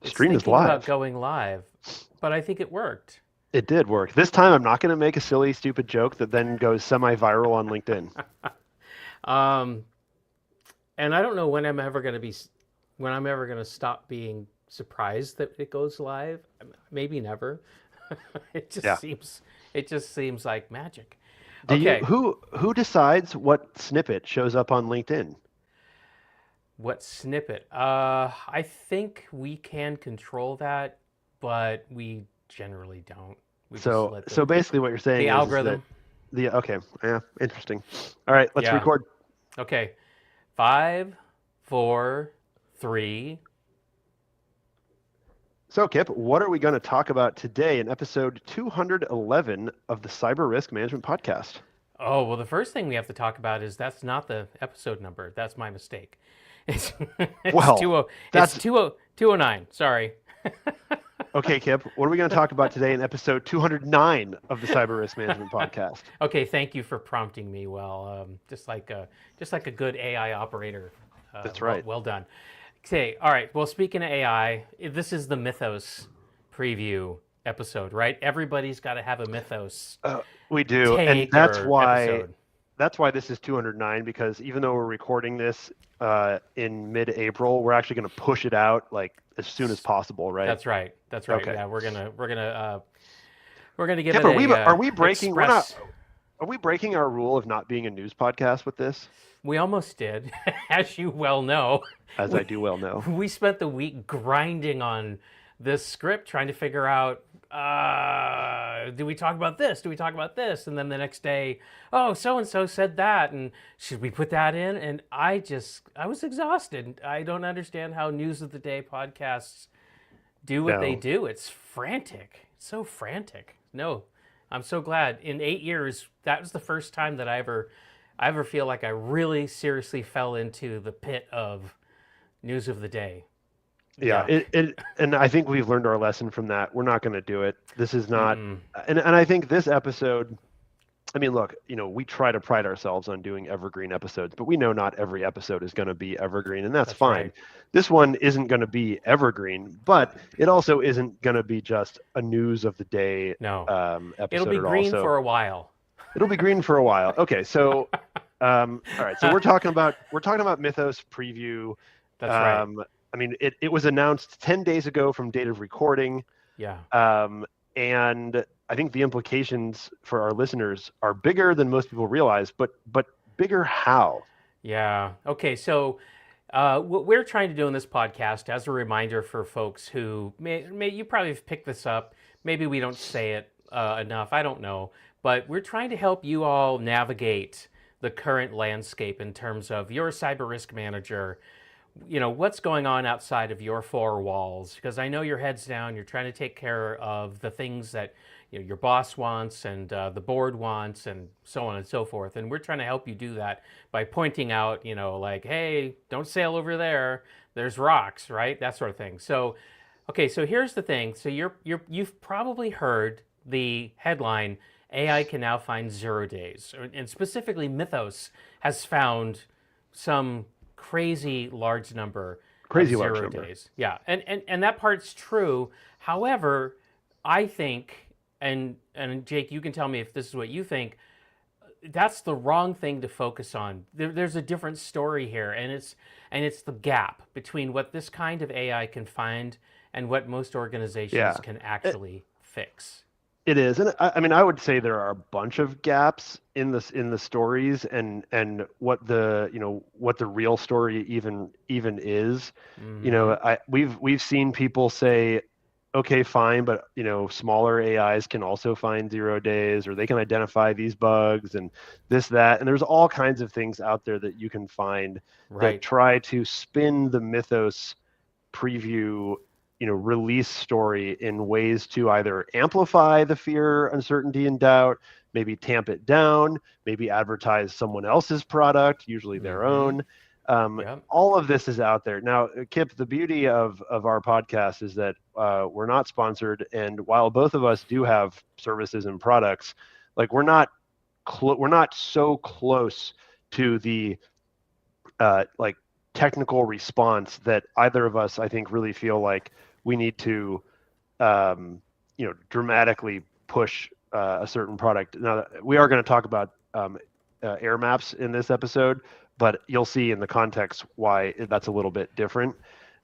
It's Stream is thinking about live. going live, but I think it worked. It did work. This time I'm not going to make a silly, stupid joke that then goes semi-viral on LinkedIn. Um, and I don't know when I'm ever going to stop being surprised that it goes live. Maybe never. it just Yeah. seems, it just seems like magic. Do you Okay, who decides what snippet shows up on LinkedIn? what snippet? I think we can control that, but we generally don't. We just So let so basically what you're the saying is that algorithm. the okay, yeah, interesting. All right, let's Yeah. record. Okay. 5, 4, 3. So Kip, what are we going to talk about today in episode 211 of the Cyber Risk Management Podcast? Oh, well, the first thing we have to talk about is that's not the episode number. That's my mistake. It's it's Well, 20 it's that's 209. Sorry. okay, Kip. What are we going to talk about today in episode 209 of the Cyber Risk Management Podcast? Okay, thank you for prompting me. Well, just like a good AI operator. That's Well, right. well done. Okay, all right. Well, speaking of AI, this is the Mythos preview episode, right? Everybody's got to have a Mythos Uh, we do, and take or episode. that's why this is 209 because even though we're recording this in mid-April, we're actually going to push it out like as soon as possible, right? That's right. That's right. Okay. Yeah, we're gonna give Kip, it a are we breaking? We're not. express. Are we breaking our rule of not being a news podcast with this? We almost did, as you well know. As I We do well know. we spent the week grinding on this script, trying to figure out. Do we talk about this? Do we talk about this? And then the next day, oh, so and so said that, and should we put that in? And I was exhausted. I don't understand how news of the day podcasts do what they No. do. It's frantic. It's so frantic. No, I'm so glad. In 8 years, that was the first time that I ever feel like I really seriously fell into the pit of news of the day. Yeah, Yuck. and I think we've learned our lesson from that. We're not going to do it. This is not, Mm-mm. and I think this episode, I mean, look, we try to pride ourselves on doing evergreen episodes, but we know not every episode is going to be evergreen, and that's That's fine. right. This one isn't going to be evergreen, but it also isn't going to be just a news of the day No, it'll episode be at all. green So for a while. it'll be green for a while. Okay, so all right, so we're talking about Mythos preview. That's right. Um, I mean, it was announced 10 days ago from date of recording. Yeah. Um, and I think the implications for our listeners are bigger than most people realize, but bigger how? Yeah. Okay. So, what we're trying to do in this podcast, as a reminder for folks who may you probably have picked this up. Maybe we don't say it enough. I don't know, but we're trying to help you all navigate the current landscape in terms of your cyber risk manager. What's going on outside of your four walls, because I know your head's down, you're trying to take care of the things that your boss wants and the board wants and so on and so forth, and we're trying to help you do that by pointing out, like, hey, don't sail over there, there's rocks, right, that sort of thing. So okay, so here's the thing. So you've probably heard the headline, AI can now find 0 days, and specifically Mythos has found some crazy large number of Crazy large zero number. days. Yeah, and that part's true. However, I think, and Jake, you can tell me if this is what you think. That's the wrong thing to focus on. There's a different story here, and it's the gap between what this kind of AI can find and what most organizations Yeah, can it, actually fix. it is, and I mean, I would say there are a bunch of gaps in the stories and what the what the real story even is. Mm-hmm. We've seen people say, okay, fine, but smaller AIs can also find 0 days, or they can identify these bugs and this, that, and there's all kinds of things out there that you can find that Right. try to spin the Mythos preview, release story in ways to either amplify the fear, uncertainty, and doubt, maybe tamp it down, maybe advertise someone else's product, usually their Mm-hmm. own. Yep. All of this is out there now. Kip, the beauty of our podcast is that we're not sponsored, and while both of us do have services and products, like we're not so close to the like technical response that either of us, I think, really feel like we need to, dramatically push a certain product. Now, we are going to talk about air maps in this episode, but you'll see in the context why that's a little bit different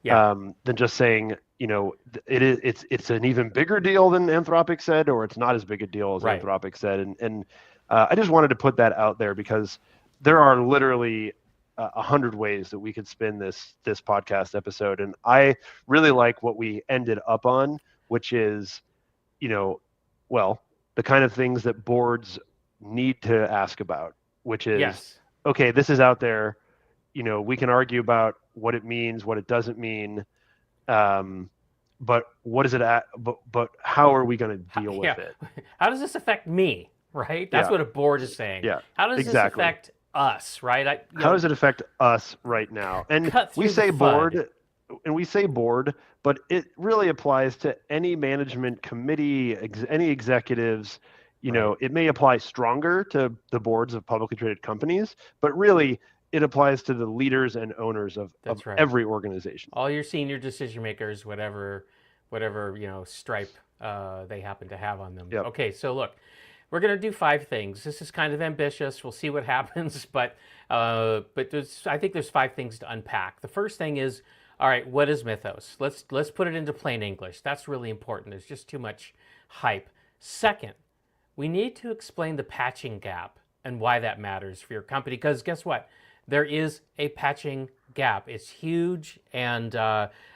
Yeah. than just saying, it's an even bigger deal than Anthropic said, or it's not as big a deal as Right. Anthropic said. And I just wanted to put that out there because there are literally 100 ways that we could spin this podcast episode, and I really like what we ended up on, which is, well, the kind of things that boards need to ask about, which is, Yes. okay, this is out there. We can argue about what it means, what it doesn't mean, but what is it at? But how are we going to deal Yeah. with it? How does this affect me? Right. That's Yeah, what a board is saying. yeah, How does this exactly. affect us? Right. How does it affect us right now? And cut we through the say FUD. board, but it really applies to any management committee, any executives. Right. It may apply stronger to the boards of publicly traded companies, but really it applies to the leaders and owners of That's right. every organization. All your senior decision makers, whatever stripe they happen to have on them. Yep. Okay, so look, we're gonna do 5 things. This is kind of ambitious. We'll see what happens, but I think there's 5 things to unpack. The first thing is, all right, what is Mythos? Let's put it into plain English. That's really important. There's just too much hype. Second, we need to explain the patching gap and why that matters for your company. Because guess what? There is a patching gap. It's huge, and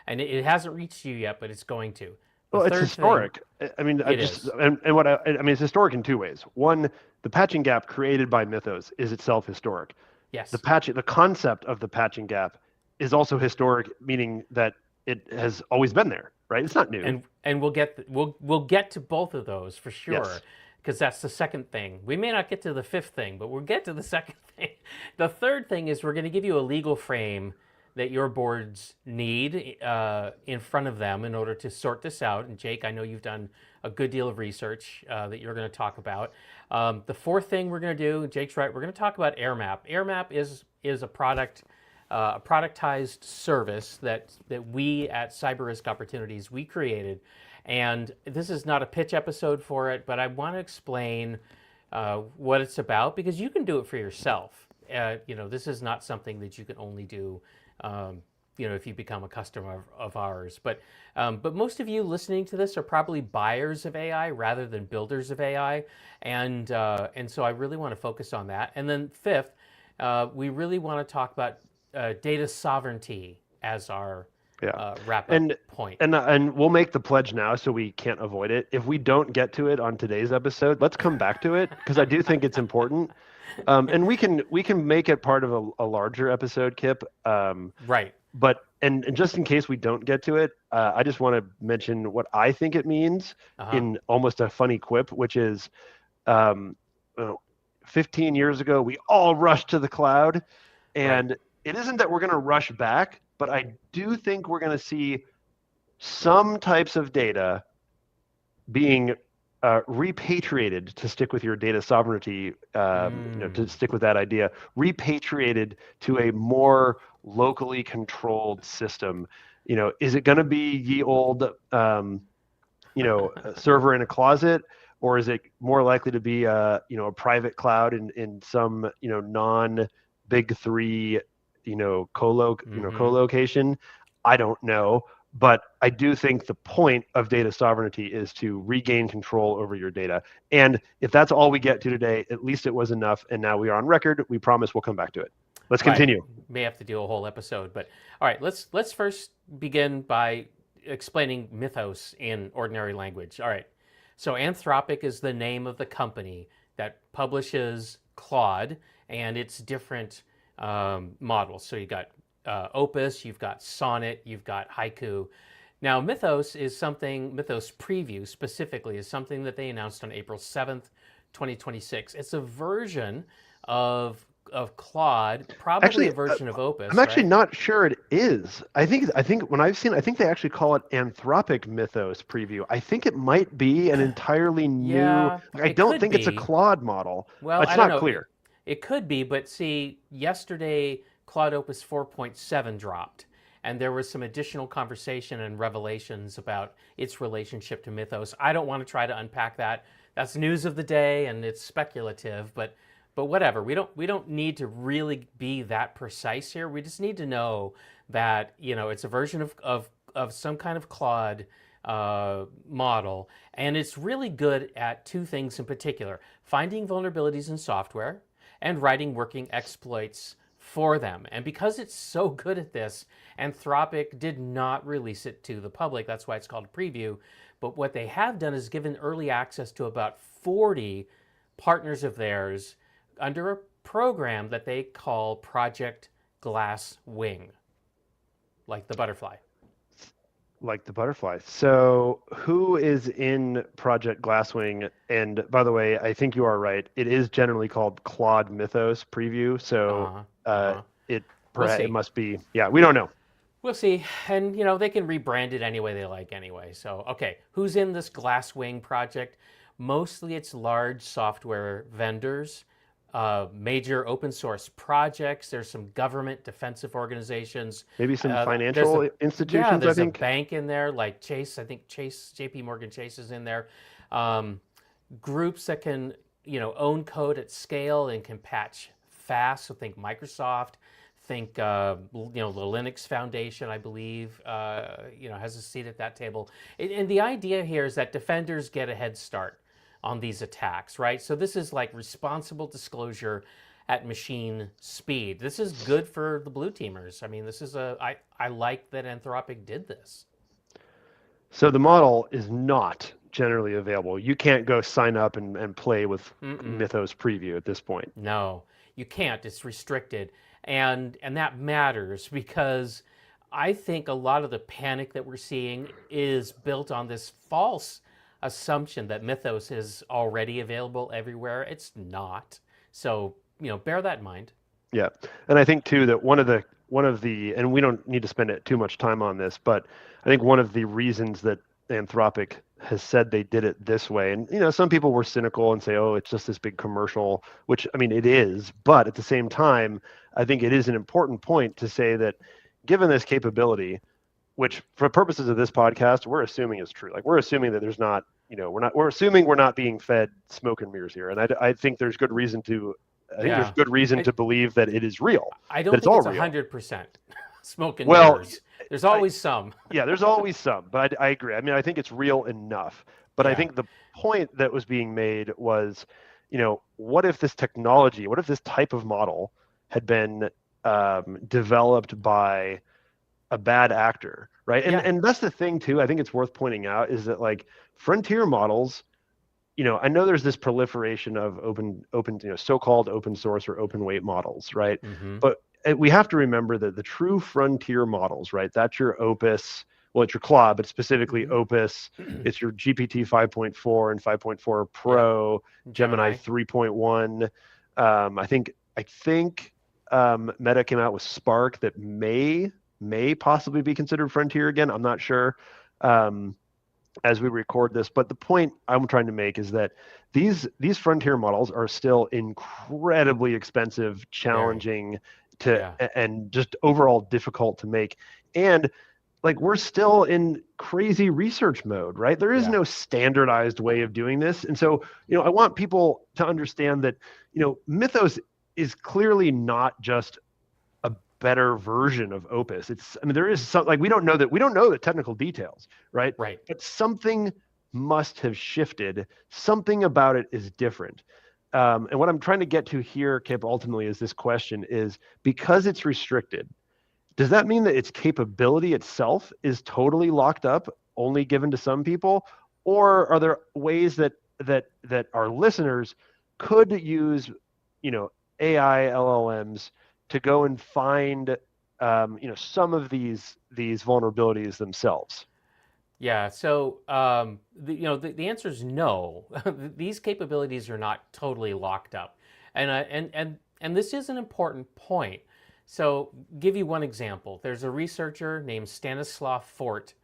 it hasn't reached you yet, but it's going to. The Well, it's third thing, historic. I mean, I it just is. and what I mean, it's historic in two ways. One, the patching gap created by Mythos is itself historic. Yes, The concept of the patching gap is also historic, meaning that it has always been there, right? It's not new. and we'll get to both of those for sure, Yes. because that's the second thing. We may not get to the fifth thing, but we'll get to the second thing. The third thing is we're going to give you a legal frame that your boards need in front of them in order to sort this out. And Jake, I know you've done a good deal of research that you're going to talk about. The fourth thing we're going to do, Jake's right, we're going to talk about AirMap. AirMap is a product, a productized service that we at Cyber Risk Opportunities we created, and this is not a pitch episode for it, but I want to explain what it's about because you can do it for yourself. This is not something that you can only do. If you become a customer of ours, but most of you listening to this are probably buyers of AI rather than builders of AI, and so I really want to focus on that. And then fifth, we really want to talk about data sovereignty as our Yeah. wrap up And point. and we'll make the pledge now so we can't avoid it. If we don't get to it on today's episode, let's come back to it because I do think it's important. And we can make it part of a larger episode, Kip. Right. But and just in case we don't get to it, I just want to mention what I think it means Uh-huh. in almost a funny quip, which is, um, 15 years ago we all rushed to the cloud, Right. and it isn't that we're going to rush back, but I do think we're going to see some types of data being repatriated, to stick with your data sovereignty, to stick with that idea, repatriated to a more locally controlled system. Is it going to be ye old, a server in a closet, or is it more likely to be a private cloud in some non big three co-location? I don't know. But I do think the point of data sovereignty is to regain control over your data. And if that's all we get to today, at least it was enough. And now we are on record. We promise we'll come back to it. Let's Right. continue. May have to do a whole episode, but all right, let's first begin by explaining Mythos in ordinary language. All right. So Anthropic is the name of the company that publishes Claude and its different models. So you got Opus, you've got Sonnet, you've got Haiku. Now, Mythos Preview specifically is something that they announced on April 7th, 2026. It's a version of Claude, probably Actually, a version of Opus, I'm actually right? not sure it is. I think when I've seen, I think they actually call it Anthropic Mythos Preview. I think it might be an entirely new. Yeah, Like, I it don't could think it's a be. Claude model. Well, It's I don't not know. clear. It could be, but see, yesterday Claude Opus 4.7 dropped, and there was some additional conversation and revelations about its relationship to Mythos. I don't want to try to unpack that. That's news of the day, and it's speculative, but whatever. We don't need to really be that precise here. We just need to know that it's a version of some kind of Claude model, and it's really good at two things in particular: finding vulnerabilities in software and writing working exploits for them. And because it's so good at this, Anthropic did not release it to the public. That's why it's called a preview. But what they have done is given early access to about 40 partners of theirs under a program that they call Project Glasswing, like the butterfly. Like the butterfly. So, who is in Project Glasswing? And by the way, I think you are right. It is generally called Claude Mythos Preview. So, Uh-huh. uh, Uh-huh. it We'll it see. must be. Yeah, we don't know. We'll see. And, they can rebrand it any way they like anyway. So, okay, who's in this Glasswing project? Mostly it's large software vendors, major open source projects. There's some government defensive organizations. Maybe some There's financial yeah, institutions. I there's a think. bank in there like Chase. I think JP Morgan Chase is in there. Um, Groups that can, own code at scale and can patch fast. So think Microsoft, think the Linux Foundation, I believe, has a seat at that table. And the idea here is that defenders get a head start on these attacks, right? So this is like responsible disclosure at machine speed. This is good for the blue teamers. I mean, I like that Anthropic did this. So the model is not generally available. You can't go sign up and play with Mm-mm. Mythos Preview at this point. No, you can't. It's restricted, and that matters because I think a lot of the panic that we're seeing is built on this false assumption that Mythos is already available everywhere. It's not. So bear that in mind. Yeah, and I think too that one of the and we don't need to spend too much time on this, but I think one of the reasons that Anthropic has said they did it this way, and some people were cynical and say, oh, it's just this big commercial, which I mean it is, but at the same time, I think it is an important point to say that given this capability, which for purposes of this podcast, we're assuming is true. Like we're assuming that there's not, we're assuming we're not being fed smoke and mirrors here, and I think there's good reason to I think there's Yeah, good reason I to believe that it is real, I that don't it's think all it's real. 100% smoke and Well, mirrors. There's I, always some. yeah, there's always some, but I agree. I mean, I think it's real enough. But I Yeah, think the point that was being made was, what if this technology, what if this type of model had been developed by a bad actor, right? And yeah, and that's the thing too. I think it's worth pointing out is that like frontier models, I know there's this proliferation of open, so-called open source or open weight models, right? mm-hmm. But we have to remember that the true frontier models, right? That's your Opus, well, it's your Claude, but specifically Opus. Mm-hmm. It's your GPT 5.4 and 5.4 Yep, Pro, Gemini Gemini. 3.1. I think Meta came out with Spark that may possibly be considered frontier again. I'm not sure. As we record this, but the point I'm trying to make is that these frontier models are still incredibly expensive, Very. challenging to Yeah, and just overall difficult to make. And like we're still in crazy research mode, right? There is yeah, no standardized way of doing this. And so, I want people to understand that, Mythos is clearly not just a better version of Opus. I mean, there is some like we don't know the technical details, right? right. But something must have shifted. Something about it is different. And what I'm trying to get to here, Kip, ultimately is this question: is because it's restricted, does that mean that its capability itself is totally locked up, only given to some people, or are there ways that our listeners could use, AI LLMs to go and find, some of these vulnerabilities themselves? Yeah. So the answer is no. These capabilities are not totally locked up, and this is an important point. So, give you one example. There's a researcher named Stanislav Fort,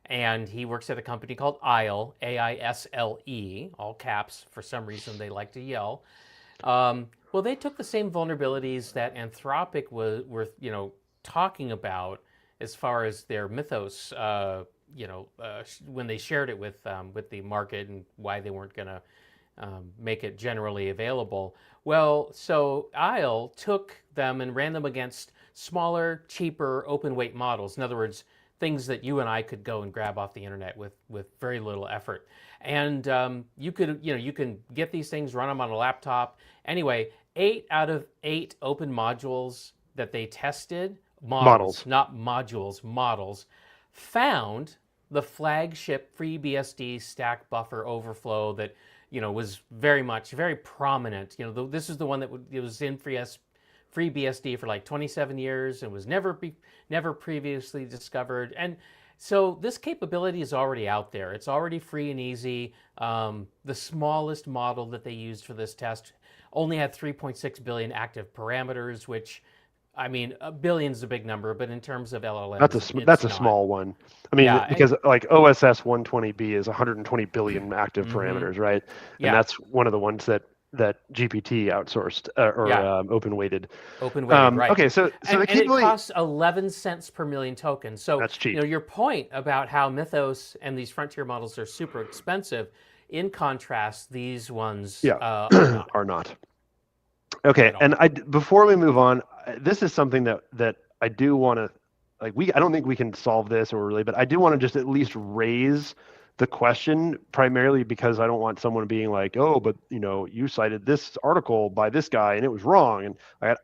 and he works at a company called ISLE, AISLE, all caps. For some reason, they like to yell. Well, Well, they took the same vulnerabilities that Anthropic were talking about as far as their Mythos, when they shared it with the market and why they weren't going to make it generally available. Well, so Isle took them and ran them against smaller, cheaper, open weight models. In other words, things that you and I could go and grab off the internet with very little effort. And you can get these things, run them on a laptop. Anyway, 8 out of 8 open modules that they tested, models, Models. not modules, models, found the flagship FreeBSD stack buffer overflow that was very prominent. This is the one that it was in FreeBSD for like 27 years and was never previously discovered. And so this capability is already out there. It's already free and easy. The smallest model that they used for this test only had 3.6 billion active parameters, which, I mean, a billion's a big number, but in terms of LLMs, That's it's a not. small one. I mean, Yeah, because like OSS 120B is 120 billion active mm-hmm. parameters, right? And Yeah, that's one of the ones that GPT outsourced or yeah. open weighted. Open weighted, right. Okay, so the And it capability costs 11 cents per million tokens. So, that's cheap. your point about how Mythos and these frontier models are super expensive, in contrast, these ones Yeah, are not are not. Okay, at all. and before we move on, this is something that I do want to I don't think we can solve this or really, but I do want to just at least raise the question primarily because I don't want someone being like, oh, but you cited this article by this guy and it was wrong. And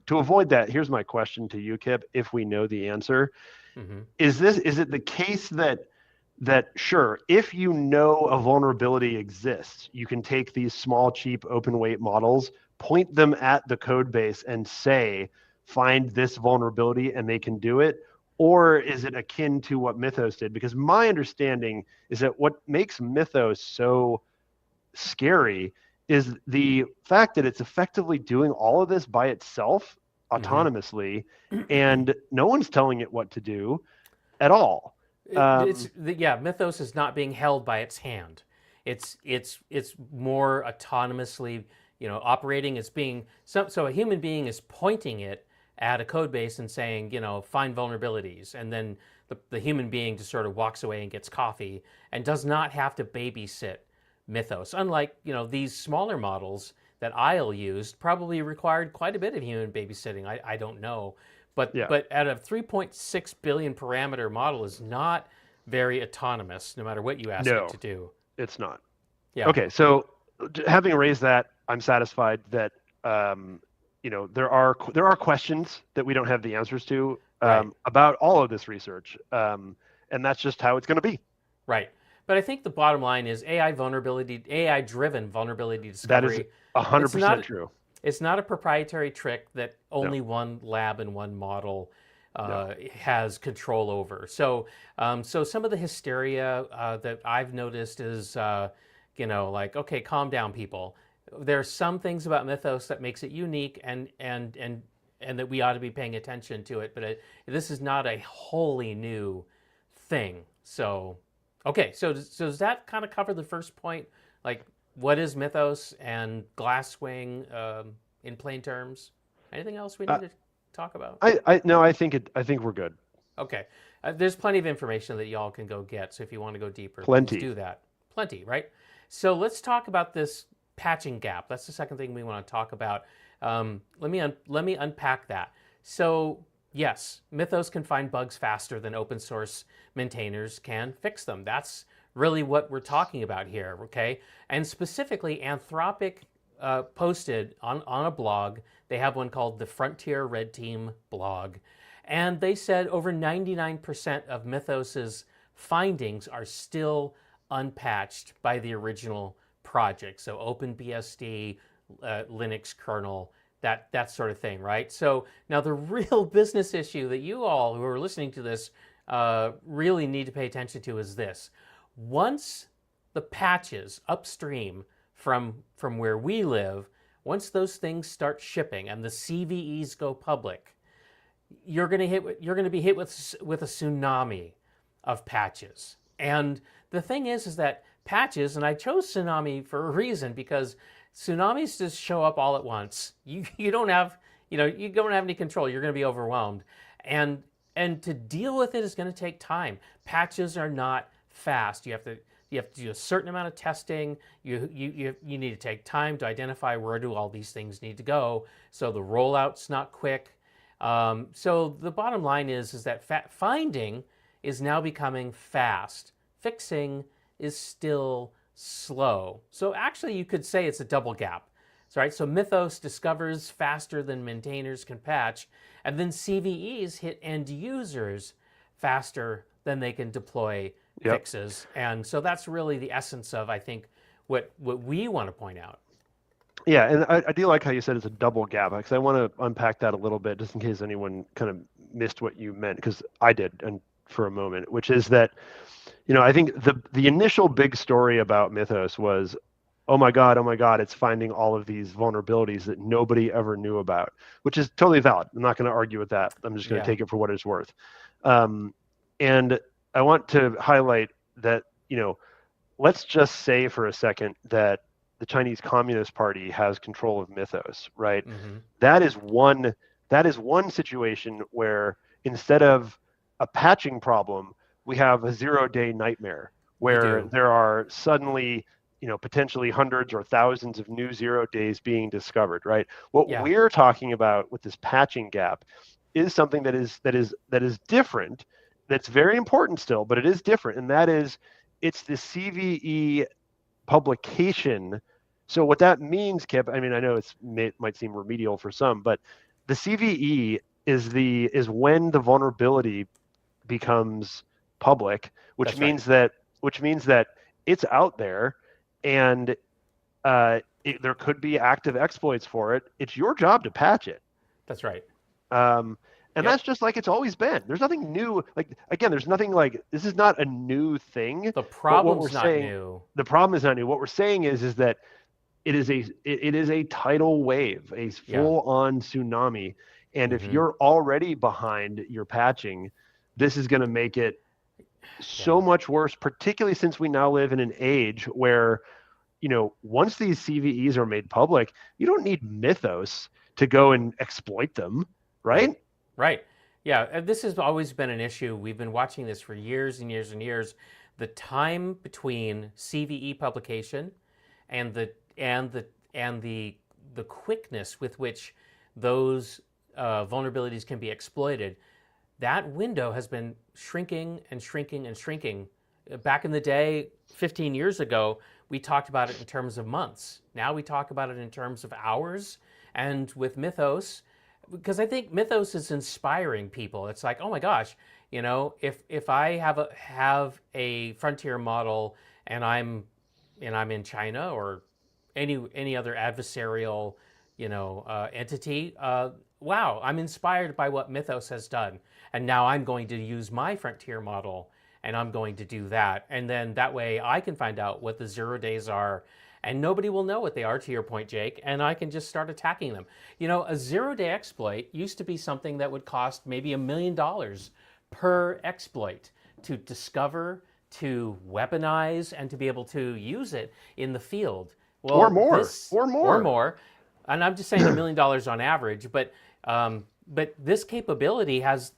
to avoid that, here's my question to you, Kip, if we know the answer. Mm-hmm. Is it the case that sure, if you know a vulnerability exists, you can take these small, cheap, open weight models, point them at the code base and say, find this vulnerability and they can do it? Or is it akin to what Mythos did? Because my understanding is that what makes Mythos so scary is the fact that it's effectively doing all of this by itself autonomously, and no one's telling it what to do at all. Mythos is not being held by its hand. It's more autonomously, operating. It's being so a human being is pointing it at a code base and saying, find vulnerabilities, and then the human being just sort of walks away and gets coffee and does not have to babysit Mythos. Unlike these smaller models that Isle used, probably required quite a bit of human babysitting. I don't know. But Yeah. at a 3.6 billion parameter model is not very autonomous, no matter what you ask it to do. It's not. Yeah. Okay, so having raised that, I'm satisfied that there are questions that we don't have the answers to Right. about all of this research, and that's just how it's going to be. Right. But I think the bottom line is AI-driven vulnerability That is discovery. 100% true. It's not a proprietary trick that only No. one lab and one model No. has control over. So, so some of the hysteria that I've noticed is, okay, calm down, people. There are some things about Mythos that makes it unique, and that we ought to be paying attention to it. But this is not a wholly new thing. So, okay, so does that kind of cover the first point? Like, what is Mythos and Glasswing in plain terms? Anything else we need to talk about? No, I think we're good. Okay, there's plenty of information that y'all can go get. So if you want to go deeper, Plenty. please do that. Plenty, right? So let's talk about this patching gap. That's the second thing we want to talk about. Let me unpack that. So yes, Mythos can find bugs faster than open source maintainers can fix them. That's really what we're talking about here, okay? And specifically, Anthropic posted on a blog. They have one called the Frontier Red Team blog. And they said over 99% of Mythos's findings are still unpatched by the original project. So OpenBSD, Linux kernel, that sort of thing, right? So now the real business issue that you all who are listening to this really need to pay attention to is this. Once the patches upstream from where we live, once those things start shipping and the CVEs go public, you're going to be hit with a tsunami of patches. And the thing is that patches, and I chose tsunami for a reason, because tsunamis just show up all at once. You don't have you don't have any control. You're going to be overwhelmed, and and to deal with it is going to take time. Patches are not fast. You have to do a certain amount of testing. You need to take time to identify where do all these things need to go. So the rollout's not quick. So the bottom line is that finding is now becoming fast. Fixing is still slow. So actually, you could say it's a double gap. So, right, so Mythos discovers faster than maintainers can patch, and then CVEs hit end users faster than they can deploy Yep. fixes. And so that's really the essence of, I think, what we want to point out. Yeah, and I do like how you said it's a double gap, because I want to unpack that a little bit just in case anyone kind of missed what you meant, because I did, and for a moment, which is that, I think the initial big story about Mythos was, oh my God, it's finding all of these vulnerabilities that nobody ever knew about, which is totally valid. I'm not going to argue with that. I'm just going to Yeah. take it for what it's worth. And I want to highlight that, let's just say for a second that the Chinese Communist Party has control of Mythos, right? Mm-hmm. That is one situation where instead of a patching problem, we have a 0-day nightmare We where do. there are suddenly, potentially hundreds or thousands of new 0 days being discovered, right? What Yeah. we're talking about with this patching gap is something that is different, that's very important still, but it is different, and that is it's the CVE publication. So what that means, Kip, I mean, I know it might seem remedial for some, but the CVE is when the vulnerability becomes public, which That's right. means that it's out there, and there could be active exploits for it. It's your job to patch it. That's right. And Yep. that's just like it's always been. There's nothing new. Like, again, there's nothing like, this is not a new thing. The But what we're problem's not saying, new. the problem is not new. What we're saying is that it is a tidal wave, a Yeah. full on tsunami. And if Mm-hmm. you're already behind your patching, this is going to make it so Yeah. much worse, particularly since we now live in an age where, once these CVEs are made public, you don't need Mythos to go and exploit them, Right. right? Right. Yeah. This has always been an issue. We've been watching this for years and years and years. The time between CVE publication and the quickness with which those vulnerabilities can be exploited, that window has been shrinking and shrinking and shrinking. Back in the day, 15 years ago, we talked about it in terms of months. Now we talk about it in terms of hours. And with Mythos, because I think Mythos is inspiring people. It's like, oh my gosh, if I have a frontier model and I'm in China or any other adversarial, entity, wow, I'm inspired by what Mythos has done, and now I'm going to use my frontier model and I'm going to do that, and then that way I can find out what the 0 days are. And nobody will know what they are, to your point, Jake, and I can just start attacking them. A 0-day exploit used to be something that would cost maybe $1 million per exploit to discover, to weaponize, and to be able to use it in the field. Or Well, more, this or or more. more, and I'm just saying $1 million on average, but this capability has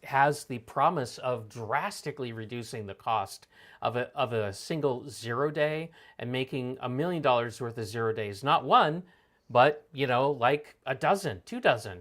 the promise of drastically reducing the cost of a single 0 day and making $1 million worth of 0 days, not one, but like a dozen, 2 dozen,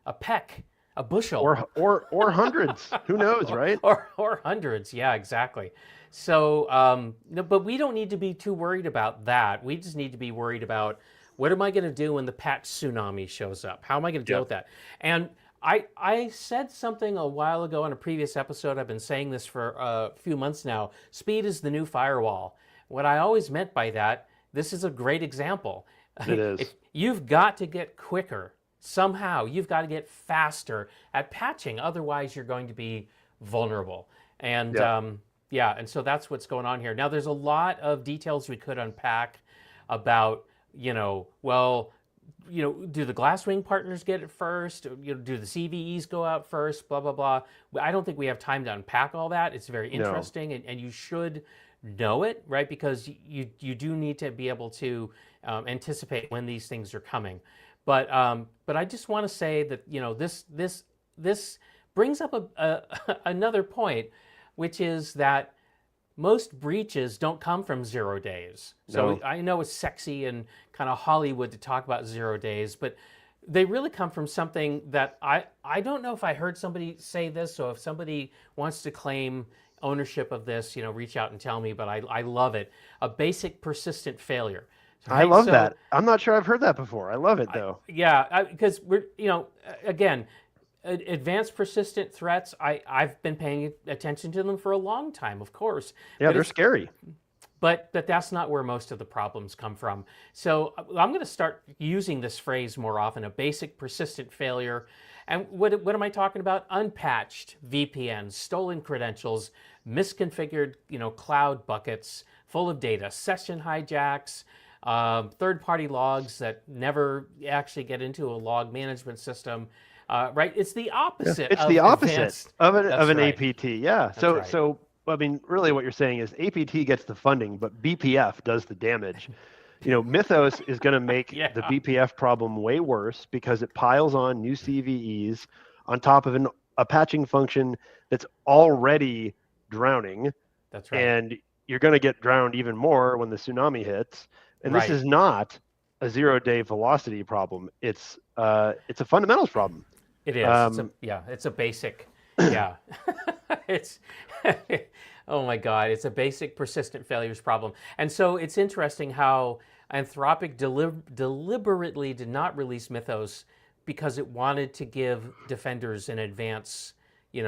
a peck, a bushel, or hundreds. Who knows, right? or hundreds. Yeah, exactly. So, no, but we don't need to be too worried about that. We just need to be worried about what am I going to do when the patch tsunami shows up? How am I going to deal Yep. with that? And I said something a while ago in a previous episode. I've been saying this for a few months now. Speed is the new firewall. What I always meant by that, this is a great example. It is. If you've got to get quicker somehow, you've got to get faster at patching. Otherwise, you're going to be vulnerable. And Yep. yeah, and so that's what's going on here. Now, there's a lot of details we could unpack about, well, do the Glasswing partners get it first? Do the CVEs go out first? Blah blah blah. I don't think we have time to unpack all that. It's very No. interesting, and you should know it, right? Because you do need to be able to anticipate when these things are coming. But I just want to say that this brings up another point, which is that most breaches don't come from 0 days. So No. I know it's sexy and kind of Hollywood to talk about 0 days, but they really come from something that I don't know if I heard somebody say this. So if somebody wants to claim ownership of this, reach out and tell me, but I love it. A basic persistent failure. I Right? love So that. I'm not sure I've heard that before. I love it though. yeah, because we're, again, advanced persistent threats, I've been paying attention to them for a long time, of course. Yeah, But they're it's scary. but that's not where most of the problems come from. So I'm going to start using this phrase more often: a basic persistent failure. And what am I talking about? Unpatched VPNs, stolen credentials, misconfigured cloud buckets full of data, session hijacks, third-party logs that never actually get into a log management system. Right? It's the Yeah. opposite It's the of opposite advanced. of an That's right. APT. Yeah. That's So right. so I mean, really, what you're saying is APT gets the funding, but BPF does the damage. Mythos is going to make the Yeah. BPF problem way worse because it piles on new CVEs on top of a patching function that's already drowning, That's right. and you're going to get drowned even more when the tsunami hits. And this Right. is not a 0 day velocity problem. It's a fundamentals problem. It is. Um, It's a basic. Yeah. it's oh my God, it's a basic persistent failures problem. And so it's interesting how Anthropic deliberately did not release Mythos because it wanted to give defenders an advance,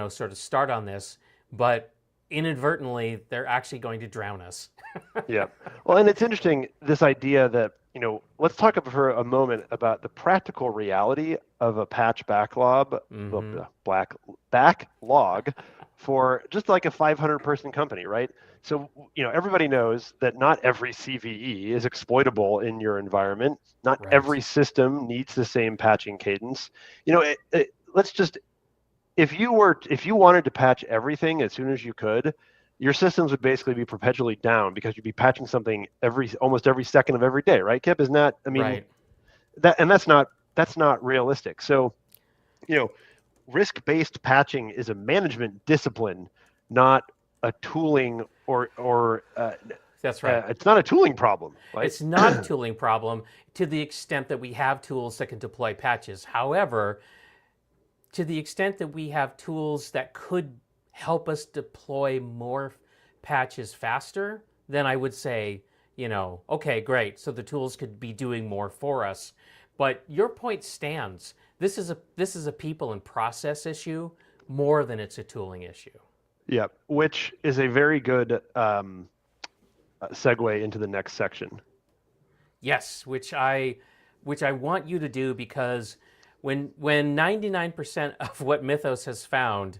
sort of start on this, but inadvertently they're actually going to drown us. Yeah. Well, and it's interesting, this idea that, let's talk for a moment about the practical reality of a patch backlog, Mm-hmm. black backlog for just like a 500 person company, right? So, everybody knows that not every CVE is exploitable in your environment. Not Right. every system needs the same patching cadence. Let's just if you wanted to patch everything as soon as you could, your systems would basically be perpetually down because you'd be patching something almost every second of every day, right, Kip? Isn't that? I mean, Right. that's not realistic. So, you know, risk-based patching is a management discipline, not a tooling or That's right. it's not a tooling problem, right? It's not a tooling problem to the extent that we have tools that can deploy patches. However, to the extent that we have tools that could help us deploy more patches faster, then I would say, okay, great. So the tools could be doing more for us. But your point stands. This is a people and process issue more than it's a tooling issue. Yeah, which is a very good segue into the next section. Yes, which I want you to do because when 99% of what Mythos has found,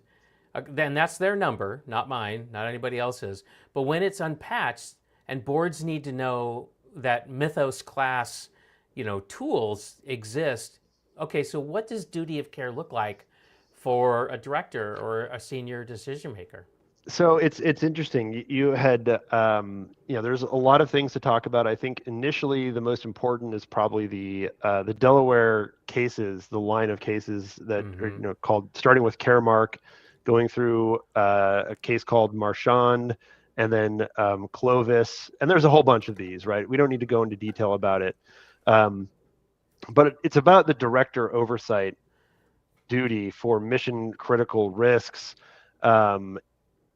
then that's their number, not mine, not anybody else's. But when it's unpatched and boards need to know that Mythos class, tools exist, okay, so what does duty of care look like for a director or a senior decision maker? So it's interesting. You had there's a lot of things to talk about. I think initially the most important is probably the Delaware cases, the line of cases that are Mm-hmm. called starting with Caremark, going through a case called Marchand, and then Clovis, and there's a whole bunch of these, right? We don't need to go into detail about it, um, but it's about the director oversight duty for mission critical risks. Um,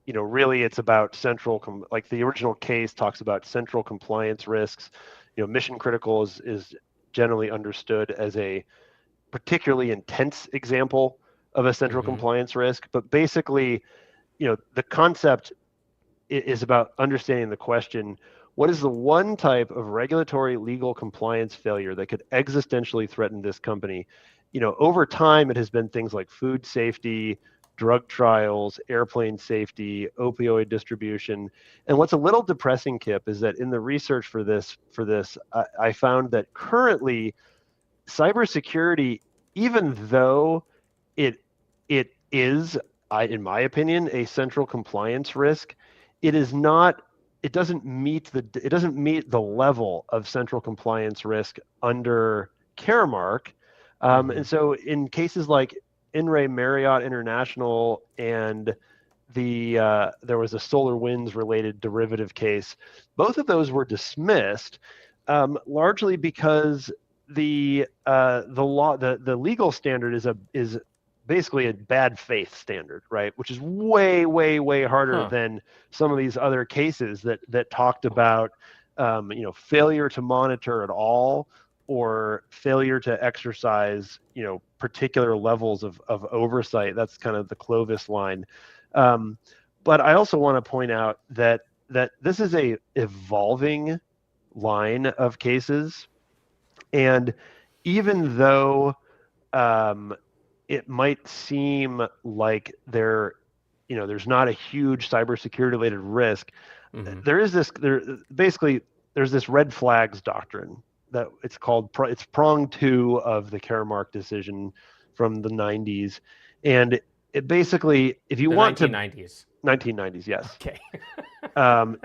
really it's about like the original case talks about central compliance risks. Mission critical is generally understood as a particularly intense example of a central Mm-hmm. compliance risk. But basically, the concept is about understanding the question: what is the one type of regulatory legal compliance failure that could existentially threaten this company? Over time, it has been things like food safety, drug trials, airplane safety, opioid distribution. And what's a little depressing, Kip, is that in the research for this, I found that currently cybersecurity, even though it it is, in my opinion, a central compliance risk, it is not. It doesn't meet the level of central compliance risk under Caremark, Mm-hmm. and so in cases like In Re Marriott International and there was a Solar Winds related derivative case. Both of those were dismissed, largely because the legal standard is basically a bad faith standard, right? Which is way harder Huh. than some of these other cases that talked about failure to monitor at all, or failure to exercise particular levels of oversight. That's kind of the Clovis line. um, but I also want to point out that this is a evolving line of cases, and even though um, it might seem like there's not a huge cybersecurity related risk, Mm-hmm. there's this red flags doctrine that it's prong two of the Caremark decision from the 90s, and it basically, if you The want to 1990s. 1990s, yes. Okay.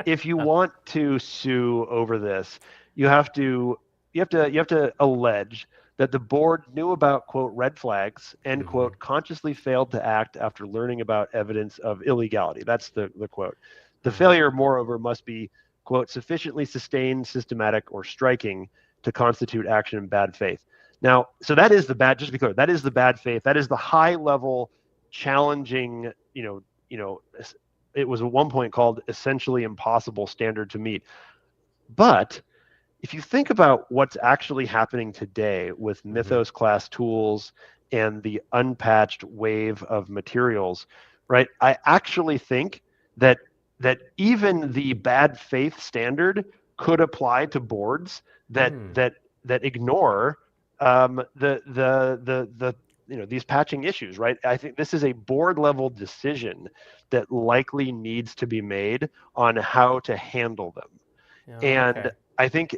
If you want to sue over this, you have to allege that the board knew about, quote, red flags, and, Mm-hmm. quote, consciously failed to act after learning about evidence of illegality. That's the quote. The Mm-hmm. failure, moreover, must be, quote, sufficiently sustained, systematic, or striking to constitute action in bad faith. Now, so that is the bad, just to be clear, that is the bad faith. That is the high level challenging, it was at one point called essentially impossible standard to meet. But if you think about what's actually happening today with Mm-hmm. Mythos class tools and the unpatched wave of materials, right? I actually think that even the bad faith standard could apply to boards that Mm. ignore the these patching issues, right? I think this is a board level decision that likely needs to be made on how to handle them. Yeah, And okay. I think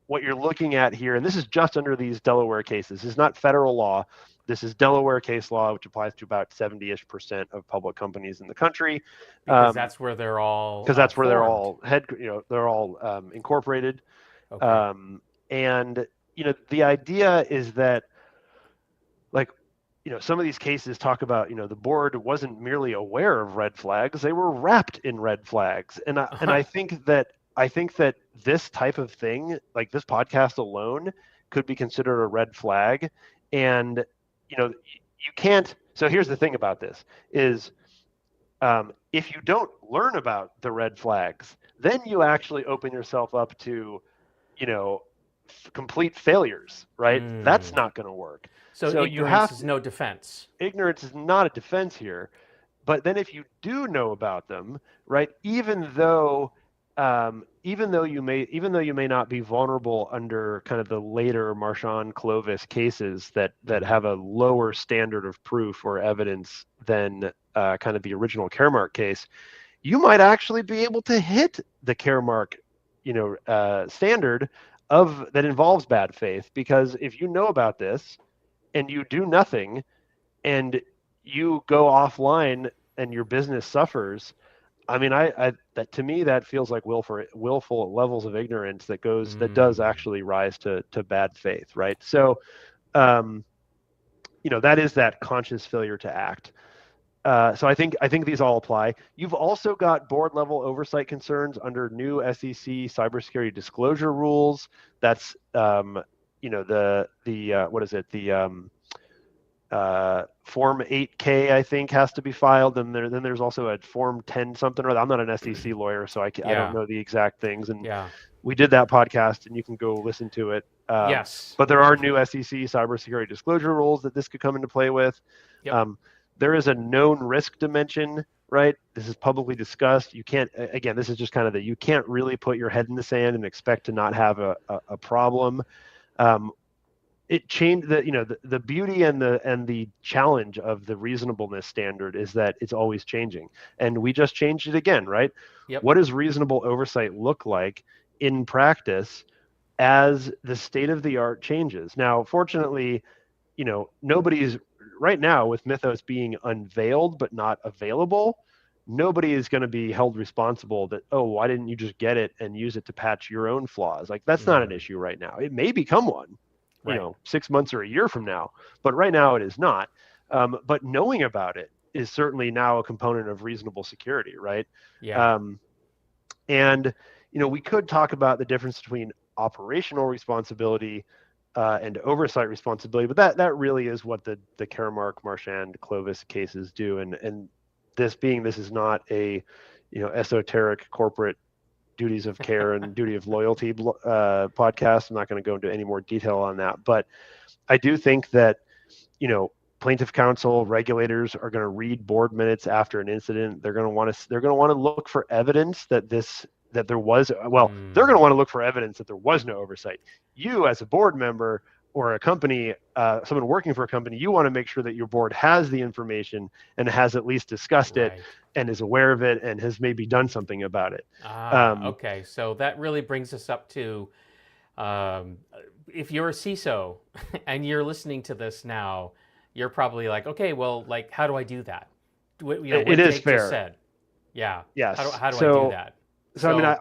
what you're looking at here, and this is just under these Delaware cases. This is not federal law. This is Delaware case law, which applies to about 70-ish% of public companies in the country, Because that's where they're all because that's where they're formed. all they're all incorporated. Okay. Um, and the idea is that, like, some of these cases talk about, the board wasn't merely aware of red flags; they were wrapped in red flags. And I think that this type of thing, like this podcast alone, could be considered a red flag. And you can't. So here's the thing about this: is if you don't learn about the red flags, then you actually open yourself up to, you know, complete failures, right? That's Mm. not going to work. So So you ignorance have is to, no defense. ignorance is not a defense here. But then if you do know about them, right, even though you may not be vulnerable under kind of the later Marchand Clovis cases that Mm-hmm. have a lower standard of proof or evidence than kind of the original Caremark case, you might actually be able to hit the Caremark, standard of that involves bad faith, because if you know about this and you do nothing and you go offline and your business suffers, I mean, I that to me that feels like willful levels of ignorance that does Mm. actually rise to bad faith, right? So, um, that is that conscious failure to act. So I think these all apply. You've also got board level oversight concerns under new SEC cybersecurity disclosure rules. That's the what is it, the Form 8K, I think, has to be filed, and then there's also a Form 10 something or other. I'm not an SEC lawyer, so I don't Yeah. know the exact things. And Yeah. we did that podcast, and you can go listen to it. Yes. But there are new SEC cybersecurity disclosure rules that this could come into play with. Yep. Um, there is a known risk dimension, right? This is publicly discussed. You can't, again, this is just kind of you can't really put your head in the sand and expect to not have a problem. Um, it changed the beauty and the challenge of the reasonableness standard is that it's always changing, and we just changed it again, right? Yep. What does reasonable oversight look like in practice as the state of the art changes. Now, fortunately, nobody's right now with Mythos being unveiled but not available. Nobody is going to be held responsible that, oh, why didn't you just get it and use it to patch your own flaws? Like, that's not an Mm, issue right now. It may become one, right. 6 months or a year from now, but right now it is not. But knowing about it is certainly now a component of reasonable security, right? Yeah. Um, and we could talk about the difference between operational responsibility and oversight responsibility, but that really is what the Karamark, Marchand, Clovis cases do. And this is not a esoteric corporate duties of care and duty of loyalty podcast. I'm not going to go into any more detail on that, but I do think that plaintiff counsel, regulators are going to read board minutes after an incident. They're going to want to look for evidence that there was, well, they're going Mm, to want to look for evidence that there was no oversight. You, as a board member or a company, someone working for a company, you want to make sure that your board has the information and has at least discussed it right. and is aware of it and has maybe done something about it. Um, Okay. So that really brings us up to um, if you're a CISO and you're listening to this now, you're probably like, okay, well, like, how do I do that? it What is Jake just fair. said. Yeah. Yes. How do I do So, that? so I mean, So,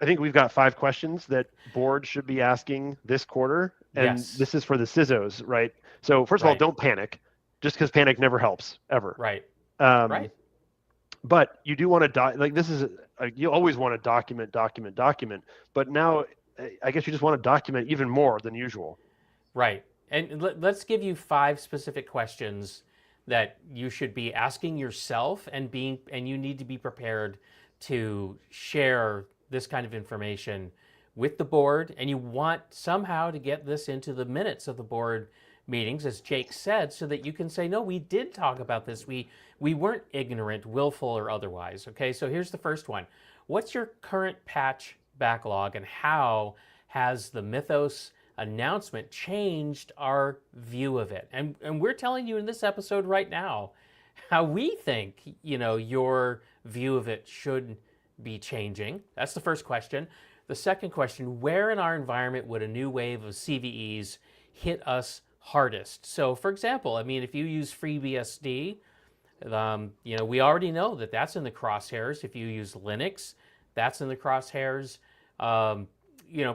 I think we've got 5 questions that board should be asking this quarter, and yes. this is for the CISOs, right? So first of all, Right. don't panic, just because panic never helps ever. Right. Um, Right. but you do want to like this is you always want to document, but now I guess you just want to document even more than usual. Right. And let's give you five specific questions that you should be asking yourself and you need to be prepared to share this kind of information with the board, and you want somehow to get this into the minutes of the board meetings, as Jake said, so that you can say, no, we did talk about this. We weren't ignorant, willful, or otherwise. Okay, so here's the first one. What's your current patch backlog, and how has the Mythos announcement changed our view of it? And we're telling you in this episode right now how we think, your view of it should be changing. That's the first question. The second question, where in our environment would a new wave of CVEs hit us hardest? So, for example, I mean, if you use FreeBSD, we already know that that's in the crosshairs. If you use Linux, that's in the crosshairs. Um,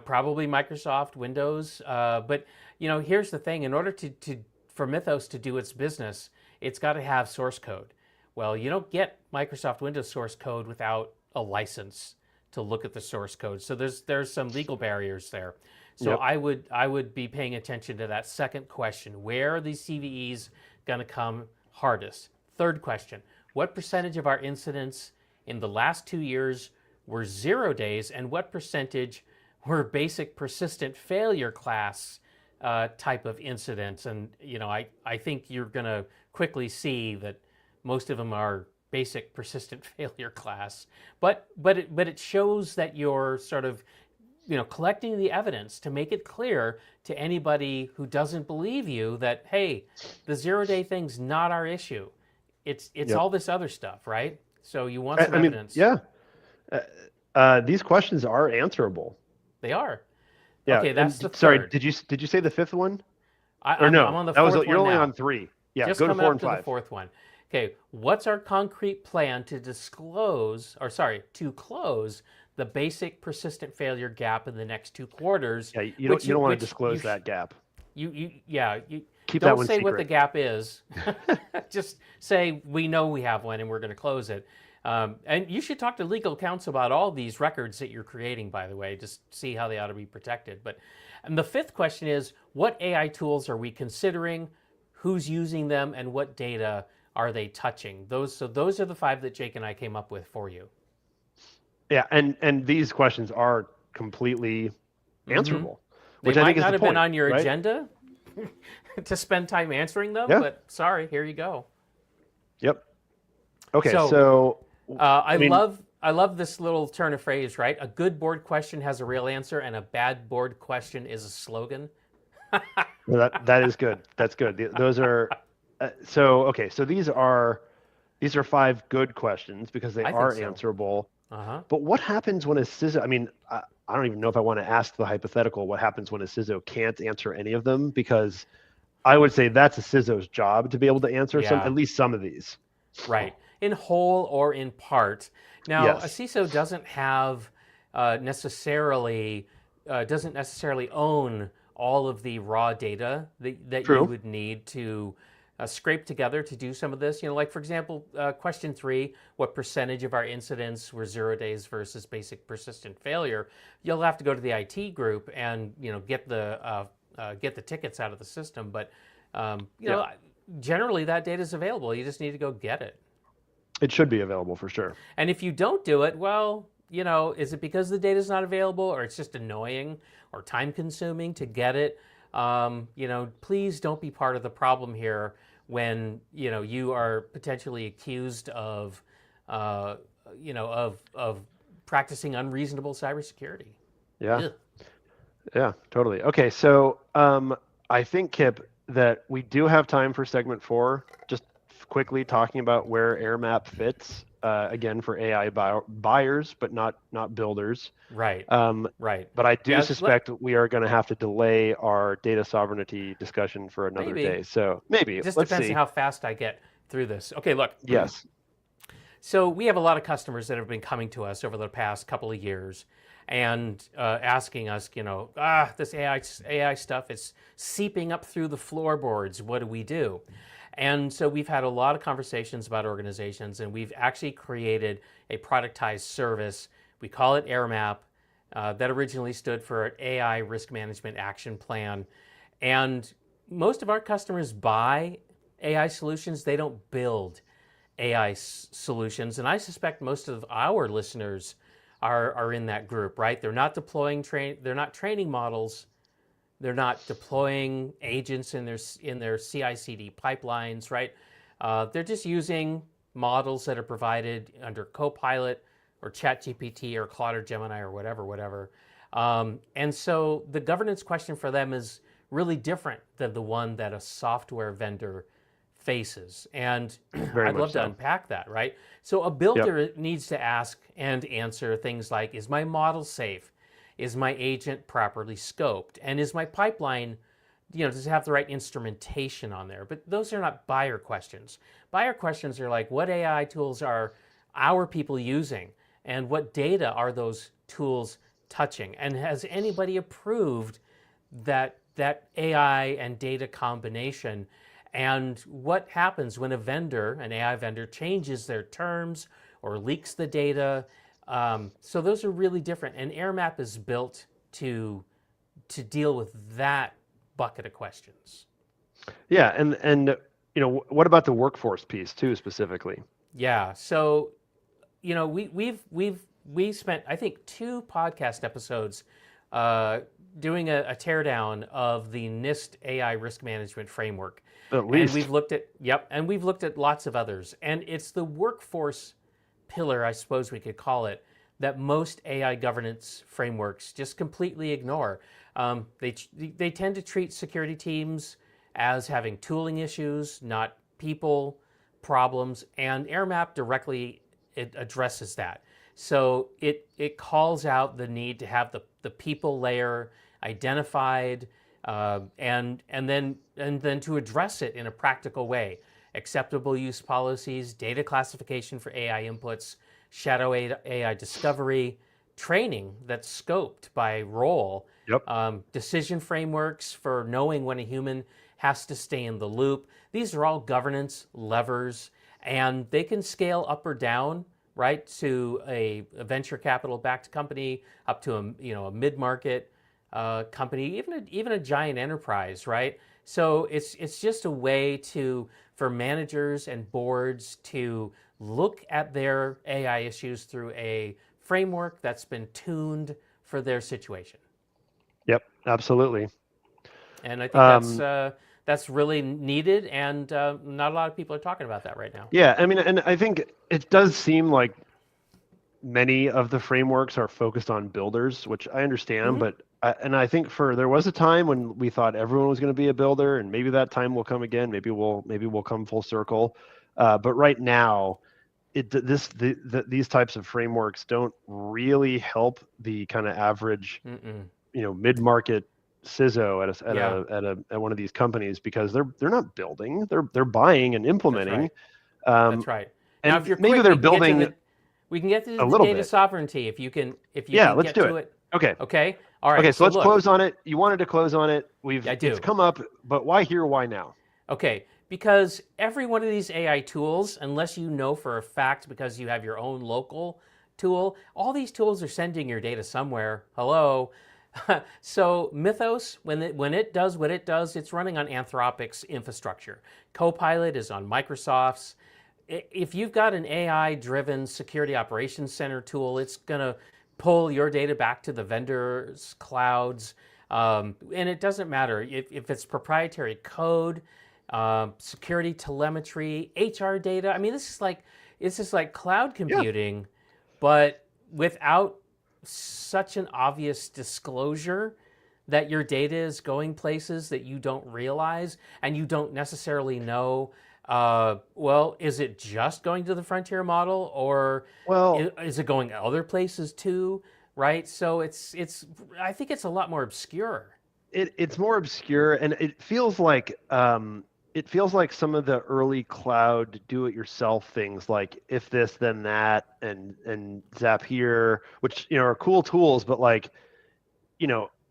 probably Microsoft, Windows. But here's the thing: in order for Mythos to do its business, it's got to have source code. Well, you don't get Microsoft Windows source code without a license to look at the source code. So there's some legal barriers there. So Yep. I would be paying attention to that second question: where are these CVEs going to come hardest? Third question: what percentage of our incidents in the last 2 years were 0 days, and what percentage were basic persistent failure class type of incidents? And I think you're going to quickly see that most of them are basic persistent failure class. But it shows that you're sort of collecting the evidence to make it clear to anybody who doesn't believe you that, hey, the 0 day thing's not our issue. It's Yep. all this other stuff, right? So you want some I mean, evidence. yeah. Uh, these questions are answerable. They are. Yeah. Okay, that's And the sorry, third. did you say the fifth one? Or I'm no? on the That was fourth you're one only now. on three. Yeah. Just Go to coming four up and to the five. fourth one. Okay, what's our concrete plan to to close the basic persistent failure gap in the next 2 quarters? Yeah. You don't Which you you don't want to which disclose that gap. you yeah you Keep that don't one say what the secret. gap is. Just say we know we have one and we're going to close it. And you should talk to legal counsel about all these records that you're creating, by the way, just see how they ought to be protected. And the fifth question is, what AI tools are we considering? Who's using them, and what data are they touching? Those are the five that Jake and I came up with for you. Yeah. And these questions are completely Hmm. answerable, They which I might think is not the have been point, on your right? agenda to spend time answering them, Yeah. but sorry, here you go. Yep. Okay. So So I I mean, love this little turn of phrase, right? A good board question has a real answer, and a bad board question is a slogan. that is good. That's good. Those are so okay. So these are five good questions because they I think are so. answerable. Uh-huh. But what happens when a CISO? I mean, I don't even know if I want to ask the hypothetical. What happens when a CISO can't answer any of them? Because I would say that's a CISO's job to be able to answer Yeah. at least some of these. Right. In whole or in part. Now, a Yes, CISO doesn't have necessarily doesn't necessarily own all of the raw data that you true. would need to scrape together to do some of this. Like for example, question 3: what percentage of our incidents were 0 days versus basic persistent failure? You'll have to go to the IT group and get the tickets out of the system, but you Yeah, know generally that data is available. You just need to go get it. it should be available for sure. And if you don't do it, well, is it because the data is not available, or it's just annoying or time consuming to get it? Please don't be part of the problem here when you are potentially accused of, uh, of practicing unreasonable cybersecurity. Yeah, Ugh. yeah, totally. Okay, so I think Kip that we do have time for segment 4. Just quickly talking about where AirMap fits again for AI buyers, but not builders. Right, Um, right. but I do Yeah, suspect we are going to have to delay our data sovereignty discussion for another maybe. day. So maybe Just let's depends on see. how fast I get through this. Okay, look. Yes. So we have a lot of customers that have been coming to us over the past couple of years and asking us, this AI stuff is seeping up through the floorboards. What do we do? And so we've had a lot of conversations about organizations, and we've actually created a productized service. We call it AirMap. That originally stood for an AI Risk Management Action Plan. And most of our customers buy AI solutions, they don't build AI solutions. And I suspect most of our listeners are in that group, right? They're not they're not training models. They're not deploying agents in their CI/CD pipelines, right? They're just using models that are provided under Copilot or ChatGPT or Claude or Gemini or whatever. And so the governance question for them is really different than the one that a software vendor faces. And Very I'd much love to so. unpack that, right? So a Yep. builder needs to ask and answer things like, is my model safe? Is my agent properly scoped? And is my pipeline, does it have the right instrumentation on there? But those are not buyer questions. Buyer questions are like, what AI tools are our people using? And what data are those tools touching? And has anybody approved that AI and data combination? And what happens when an AI vendor, changes their terms or leaks the data? So those are really different. And AirMap is built to deal with that bucket of questions. Yeah, and what about the workforce piece too specifically? Yeah. So we spent, I think, 2 podcast episodes uh, doing a teardown of the NIST AI risk management framework, At and least. we've looked at lots of others, and it's the workforce pillar, I suppose we could call it, that most AI governance frameworks just completely ignore. They tend to treat security teams as having tooling issues, not people problems, and AirMap directly it addresses that. So it calls out the need to have the people layer identified, and then to address it in a practical way. Acceptable use policies, data classification for AI inputs, shadow AI discovery, training that's scoped by role, Yep. decision frameworks for knowing when a human has to stay in the loop. These are all governance levers, and they can scale up or down, right, to a venture capital backed company, up to a mid market company, even a giant enterprise, right? So it's just a way for managers and boards to look at their AI issues through a framework that's been tuned for their situation. Yep. Absolutely. And I think Um, that's really needed, and not a lot of people are talking about that right now. yeah. I mean, and I think it does seem like many of the frameworks are focused on builders, which I understand, Mm-hmm. but I think there was a time when we thought everyone was going to be a builder, and maybe that time will come again. Maybe we'll come full circle. But right now, these types of frameworks don't really help the kind of average, Mm-mm. mid-market CISO Yeah, at one of these companies, because they're not building, they're buying and that's implementing. right. um, That's right. Now, if and you're maybe quick, they're building we can get to a the little data bit. sovereignty if you Yeah, can let's get do to it. it. Okay. Okay. All Okay, right. so So let's look, close on it. You wanted to close on it. I It's do. come up, but why here? Why now? Okay, because every one of these AI tools, unless you know for a fact because you have your own local tool, all these tools are sending your data somewhere. Hello. So Mythos, when it does what it does, it's running on Anthropic's infrastructure. Copilot is on Microsoft's. If you've got an AI-driven security operations center tool, it's gonna pull your data back to the vendor's clouds, and it doesn't matter if it's proprietary code, security telemetry, HR data. I mean, this is like cloud Yeah. computing, but without such an obvious disclosure that your data is going places that you don't realize and you don't necessarily know. Well, is it just going to the frontier model, or Well, is it going other places too? Right. So it's I think it's a lot more obscure. it's more obscure, and it feels like some of the early cloud do-it-yourself things, like if this then that, and Zapier, which are cool tools, but like,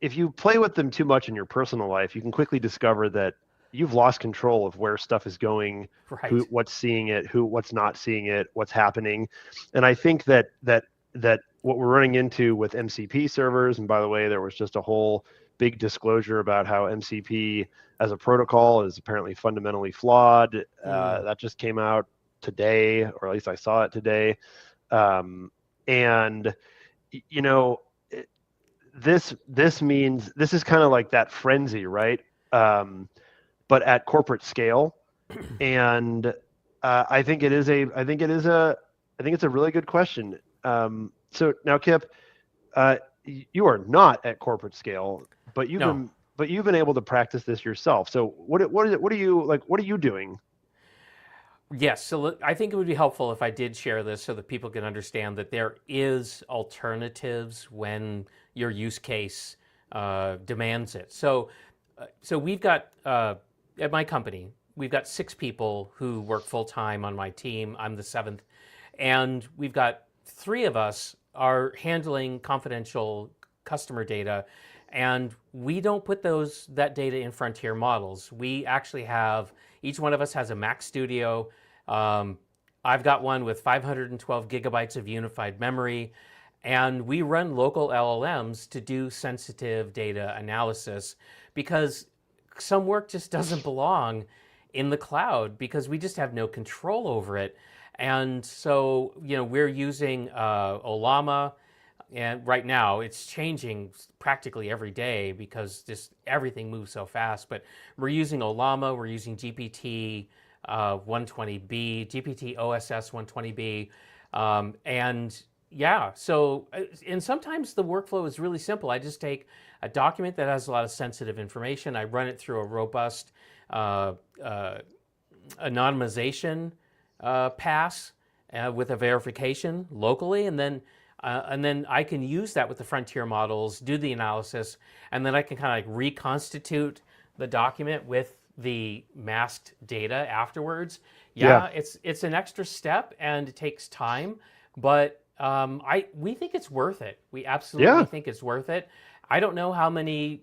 if you play with them too much in your personal life, you can quickly discover that you've lost control of where stuff is going, Right. what's seeing it, what's not seeing it, what's happening. And I think that what we're running into with MCP servers, and by the way, there was just a whole big disclosure about how MCP as a protocol is apparently fundamentally flawed. Mm. That just came out today, or at least I saw it today. And you know, this means this is kind of like that frenzy, right? But at corporate scale. And I think it's a really good question. So now, Kip, you are not at corporate scale, but No. you've been able to practice this yourself. So what are you like? What are you doing? Yes, so I think it would be helpful if I did share this so that people can understand that there is alternatives when your use case demands it. So we've got at my company, we've got 6 people who work full time on my team. I'm the seventh, and we've got 3 of us are handling confidential customer data, and we don't put that data in frontier models. We actually have each one of us has a Mac Studio. um, I've got one with 512 gigabytes of unified memory, and we run local LLMs to do sensitive data analysis because some work just doesn't belong in the cloud because we just have no control over it. And so, we're using Olama, and right now it's changing practically every day because just everything moves so fast. But we're using Olama, we're using GPT 120B, GPT OSS 120B, and yeah. So, and sometimes the workflow is really simple. I just take a document that has a lot of sensitive information, I run it through a robust uh, uh, anonymization pass with a verification locally, and then I can use that with the frontier models, do the analysis, and then I can kind of like reconstitute the document with the masked data afterwards. Yeah, Yeah, it's an extra step and it takes time, but we think it's worth it. We absolutely yeah. think it's worth it. I don't know how many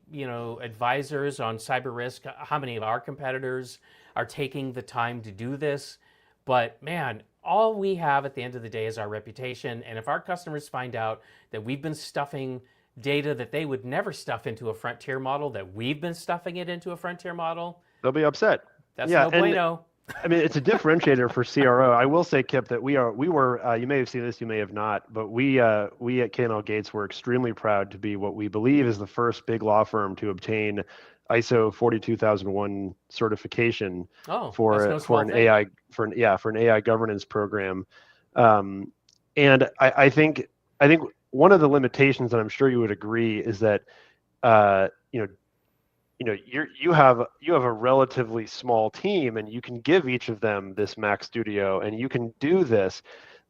advisors on cyber risk, how many of our competitors are taking the time to do this, but man, all we have at the end of the day is our reputation. And if our customers find out that we've been stuffing data that they would never stuff into a frontier model, that we've been stuffing it into a frontier model, They'll be upset. that's Yeah, no and bueno. I mean, it's a differentiator for CRO. I will say, Kip, that we were, you may have seen this, you may have not, but we at K&L Gates were extremely proud to be what we believe is the first big law firm to obtain ISO 42001 certification Oh, that's no for small an thing. AI for an AI governance program. Um, and I think one of the limitations, and I'm sure you would agree, is that uh, you know you have a relatively small team, and you can give each of them this Mac Studio, and you can do this.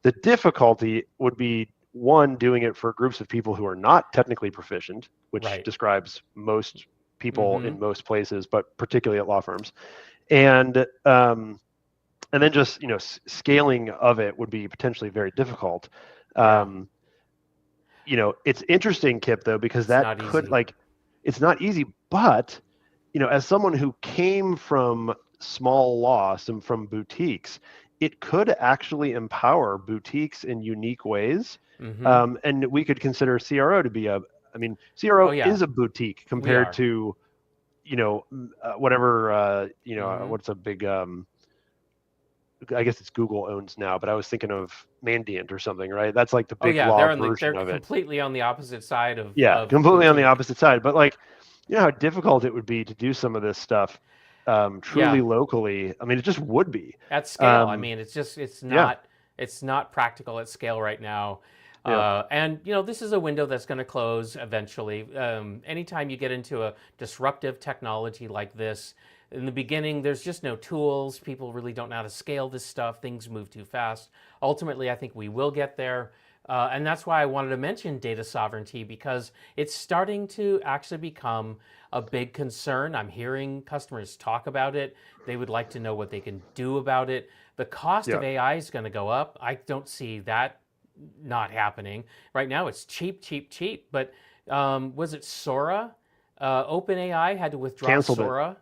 The difficulty would be one, doing it for groups of people who are not technically proficient, which Right. describes most people Mm-hmm. in most places, but particularly at law firms. And then just scaling of it would be potentially very difficult. Yeah. Um, it's interesting, Kip, though, because It's that not could easy. like it's not easy, but as someone who came from small law, from boutiques, it could actually empower boutiques in unique ways. Mm-hmm. And we could consider CRO to be I mean, Oh CRO yeah, is a boutique we compared are. to, whatever, Mm-hmm. what's a big, I guess it's Google owns now, but I was thinking of Mandiant or something, right? That's like the Oh big yeah, law they're version of it. completely on the opposite side Yeah, of completely on the boutique. opposite side. But like, how difficult it would be to do some of this stuff truly Yeah, locally. I mean, it just would be. at scale. I Um, mean, yeah, it's not practical at scale right now. yeah, And this is a window that's going to close eventually. Anytime you get into a disruptive technology like this, in the beginning, there's just no tools. People really don't know how to scale this stuff. Things move too fast. Ultimately, I think we will get there. And that's why I wanted to mention data sovereignty because it's starting to actually become a big concern. I'm hearing customers talk about it. They would like to know what they can do about it. The cost yeah, of AI is going to go up. I don't see that not happening. Right now, it's cheap, cheap, cheap. But was it Sora? OpenAI had to withdraw canceled it. Sora,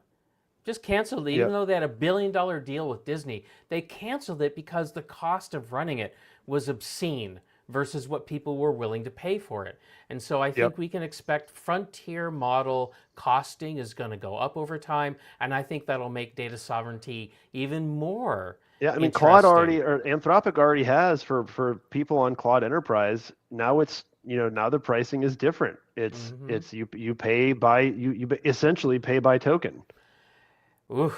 just canceled it, Yeah, even though they had $1 billion deal with Disney. They canceled it because the cost of running it was obscene versus what people were willing to pay for it. And so I yep. think we can expect frontier model costing is going to go up over time. And I think that'll make data sovereignty even more Yeah, I mean, Claude interesting. already or Anthropic already has for people on Claude Enterprise. Now now the pricing is different. Mm-hmm. You pay by you essentially pay by token. Ooh.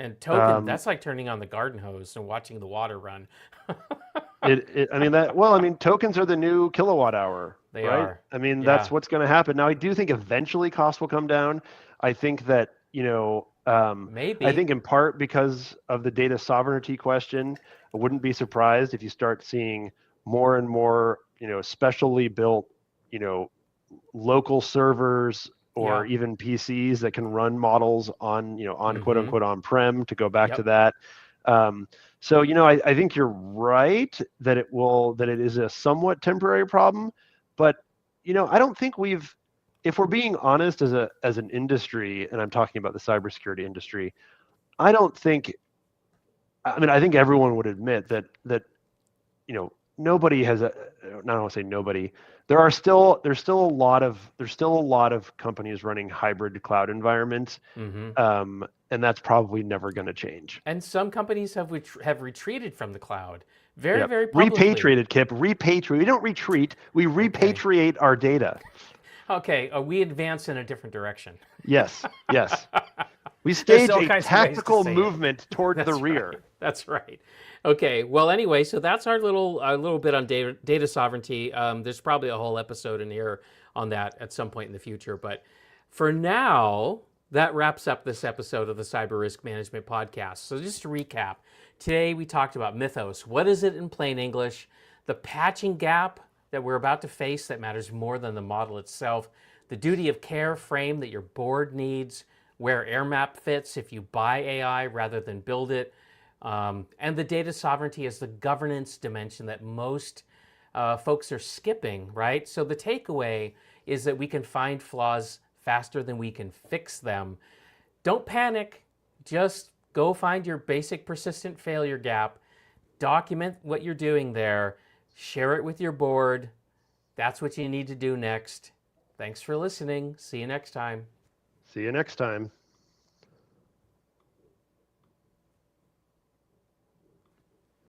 And token, Um, that's like turning on the garden hose and watching the water run. I mean that. Well, I mean, tokens are the new kilowatt hour, They right? are. I mean, that's Yeah, what's going to happen. Now, I do think eventually costs will come down. I think that I maybe. think in part because of the data sovereignty question, I wouldn't be surprised if you start seeing more and more, specially built, you know, local servers or Yeah. even PCs that can run models on quote Mm-hmm. unquote on-prem, to go back to Yep. that. Um, so, I think you're right that it is a somewhat temporary problem, but, I don't think if we're being honest as an industry, and I'm talking about the cybersecurity industry, I don't think, I mean, I think everyone would admit that nobody has a, I don't want to say nobody. There's still a lot of companies running hybrid cloud environments, Mm-hmm. and that's probably never going to change. And some companies have retreated from the cloud very, Yeah, very publicly. repatriated, Kip. Repatriate. We don't retreat. We Okay. repatriate our data. Okay. We advance in a different direction. Yes, yes. We There's stage all a kinds of ways to tactical say it. movement toward the That's rear. right. That's right. Okay. Well, anyway, so that's our little bit on data sovereignty. There's probably a whole episode in here on that at some point in the future, but for now, that wraps up this episode of the Cyber Risk Management Podcast. So just to recap, today we talked about Mythos. What is it in plain English? The patching gap that we're about to face that matters more than the model itself. The duty of care frame that your board needs, where AirMap fits if you buy AI rather than build it, and the data sovereignty is the governance dimension that most folks are skipping, right? So the takeaway is that we can find flaws faster than we can fix them. Don't panic. Just go find your basic persistent failure gap, document what you're doing there, share it with your board. That's what you need to do next. Thanks for listening. See you next time. See you next time.